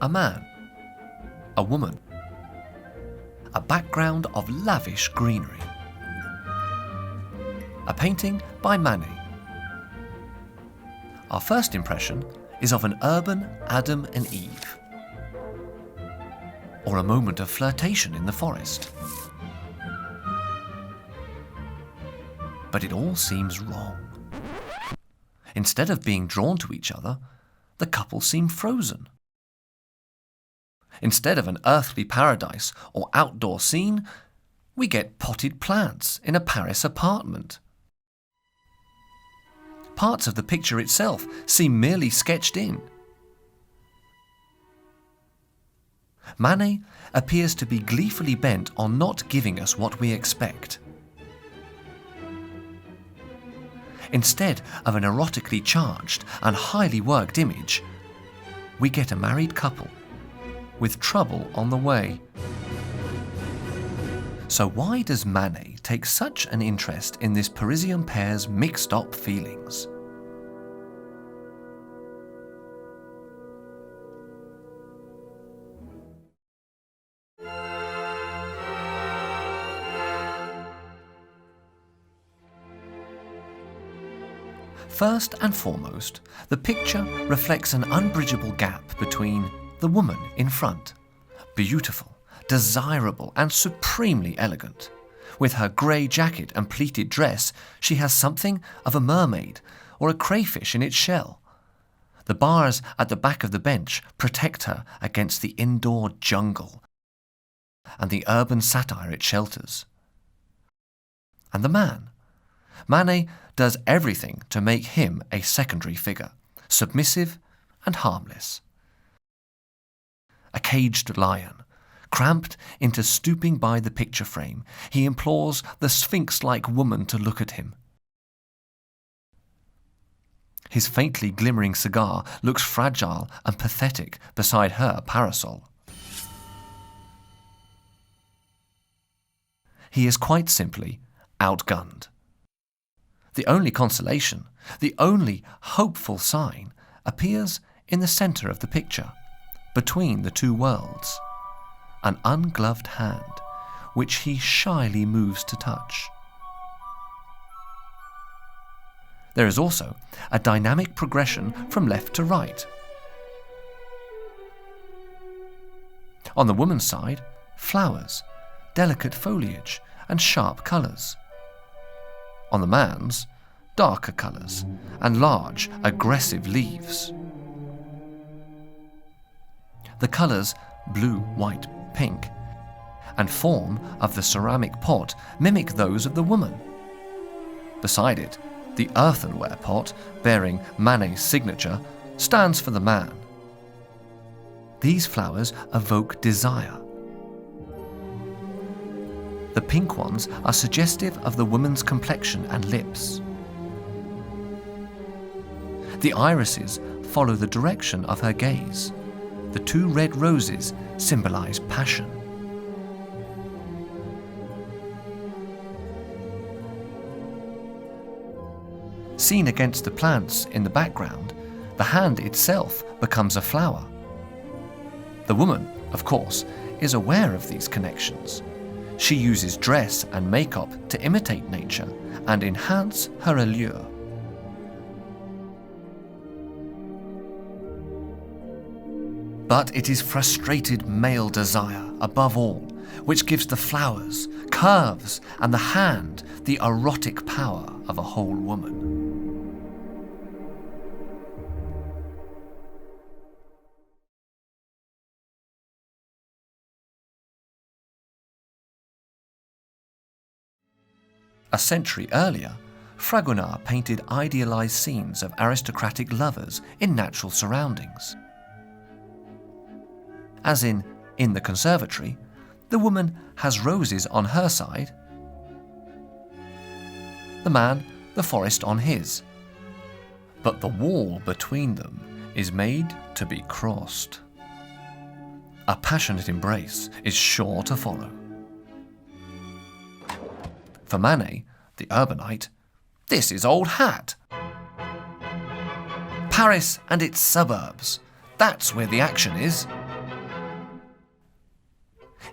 a man, a woman, a background of lavish greenery. A painting by Manet. Our first impression is of an urban Adam and Eve, or a moment of flirtation in the forest. But it all seems wrong. Instead of being drawn to each other, the couple seem frozen. Instead of an earthly paradise or outdoor scene, we get potted plants in a Paris apartment. Parts of the picture itself seem merely sketched in. Manet appears to be gleefully bent on not giving us what we expect. Instead of an erotically charged and highly worked image, we get a married couple with trouble on the way. So why does Manet take such an interest in this Parisian pair's mixed-up feelings? First and foremost, the picture reflects an unbridgeable gap between the woman in front, beautiful, desirable and supremely elegant. With her grey jacket and pleated dress, she has something of a mermaid or a crayfish in its shell. The bars at the back of the bench protect her against the indoor jungle and the urban satire it shelters. And the man? Manet does everything to make him a secondary figure, submissive and harmless. A caged lion, cramped into stooping by the picture frame, he implores the sphinx-like woman to look at him. His faintly glimmering cigar looks fragile and pathetic beside her parasol. He is quite simply outgunned. The only consolation, the only hopeful sign, appears in the centre of the picture, between the two worlds, an ungloved hand, which he shyly moves to touch. There is also a dynamic progression from left to right. On the woman's side, flowers, delicate foliage, and sharp colours. On the man's, darker colours and large, aggressive leaves. The colours, blue, white, pink, and form of the ceramic pot mimic those of the woman. Beside it, the earthenware pot, bearing Manet's signature, stands for the man. These flowers evoke desire. The pink ones are suggestive of the woman's complexion and lips. The irises follow the direction of her gaze. The two red roses symbolize passion. Seen against the plants in the background, the hand itself becomes a flower. The woman, of course, is aware of these connections. She uses dress and makeup to imitate nature and enhance her allure. But it is frustrated male desire, above all, which gives the flowers, curves, and the hand the erotic power of a whole woman. A century earlier, Fragonard painted idealized scenes of aristocratic lovers in natural surroundings. As in the Conservatory, the woman has roses on her side, the man the forest on his, but the wall between them is made to be crossed. A passionate embrace is sure to follow. For Manet, the urbanite, this is old hat. Paris and its suburbs, that's where the action is.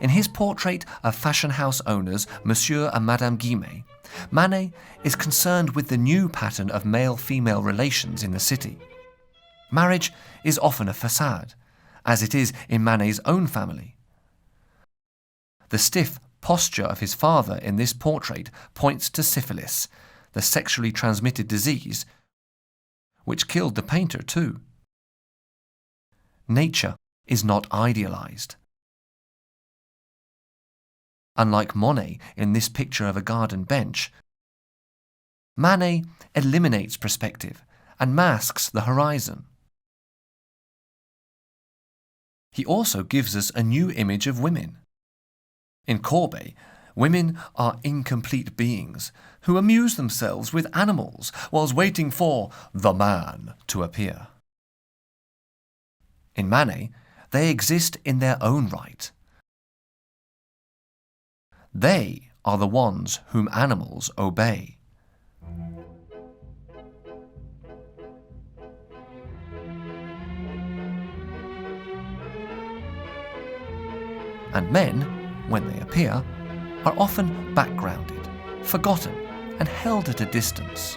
In his portrait of fashion house owners Monsieur and Madame Guimet, Manet is concerned with the new pattern of male-female relations in the city. Marriage is often a facade, as it is in Manet's own family. The stiff posture of his father in this portrait points to syphilis, the sexually transmitted disease, which killed the painter too. Nature is not idealized. Unlike Monet in this picture of a garden bench, Manet eliminates perspective and masks the horizon. He also gives us a new image of women. In Courbet, women are incomplete beings who amuse themselves with animals whilst waiting for the man to appear. In Manet, they exist in their own right. They are the ones whom animals obey. And men, when they appear, are often backgrounded, forgotten, and held at a distance.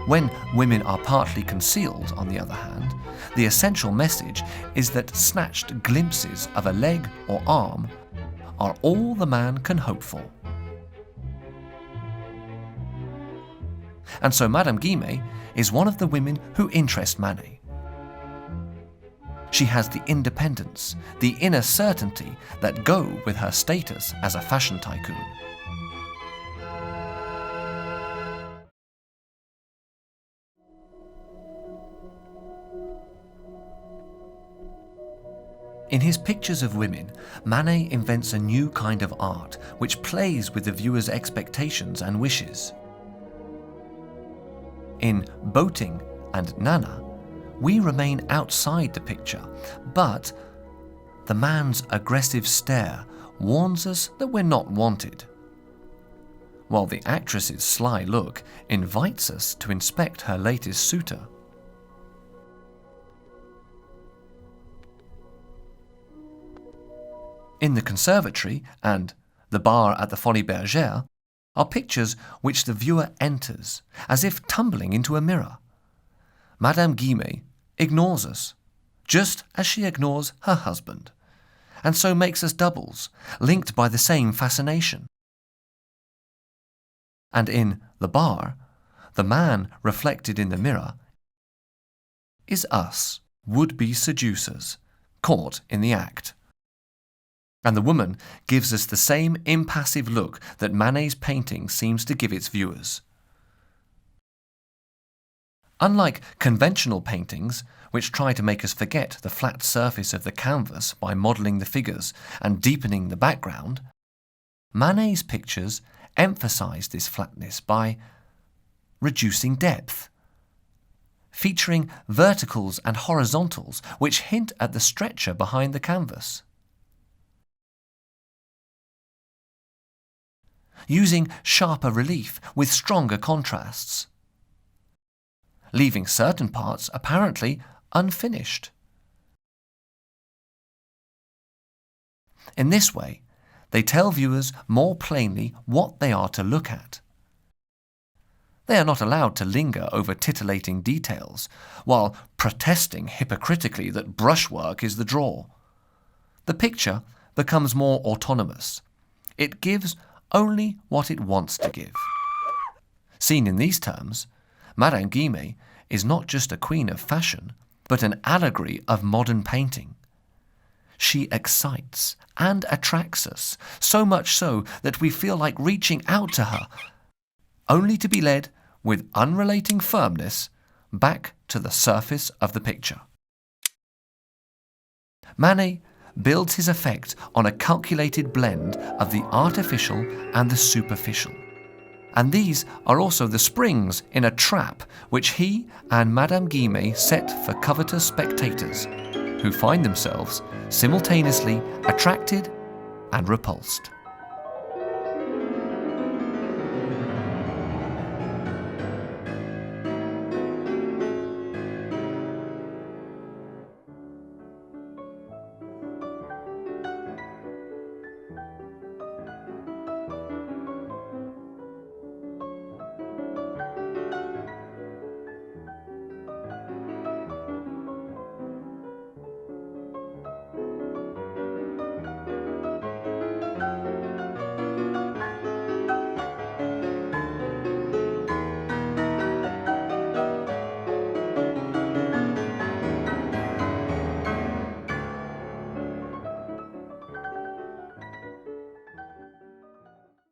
When women are partly concealed, on the other hand, the essential message is that snatched glimpses of a leg or arm are all the man can hope for. And so Madame Guimet is one of the women who interest Manet. She has the independence, the inner certainty that go with her status as a fashion tycoon. In his pictures of women, Manet invents a new kind of art which plays with the viewer's expectations and wishes. In Boating and Nana, we remain outside the picture, but the man's aggressive stare warns us that we're not wanted, while the actress's sly look invites us to inspect her latest suitor. In the Conservatory and the bar at the Folies Bergère are pictures which the viewer enters, as if tumbling into a mirror. Madame Guimet ignores us, just as she ignores her husband, and so makes us doubles, linked by the same fascination. And in the bar, the man reflected in the mirror is us, would-be seducers, caught in the act. And the woman gives us the same impassive look that Manet's painting seems to give its viewers. Unlike conventional paintings, which try to make us forget the flat surface of the canvas by modelling the figures and deepening the background, Manet's pictures emphasise this flatness by reducing depth, featuring verticals and horizontals which hint at the stretcher behind the canvas. Using sharper relief with stronger contrasts, leaving certain parts apparently unfinished. In this way, they tell viewers more plainly what they are to look at. They are not allowed to linger over titillating details, while protesting hypocritically that brushwork is the draw. The picture becomes more autonomous. It gives only what it wants to give. Seen in these terms, Madame Guimet is not just a queen of fashion, but an allegory of modern painting. She excites and attracts us, so much so that we feel like reaching out to her, only to be led with unrelating firmness back to the surface of the picture. Manet builds his effect on a calculated blend of the artificial and the superficial. And these are also the springs in a trap which he and Madame Guimet set for covetous spectators, who find themselves simultaneously attracted and repulsed.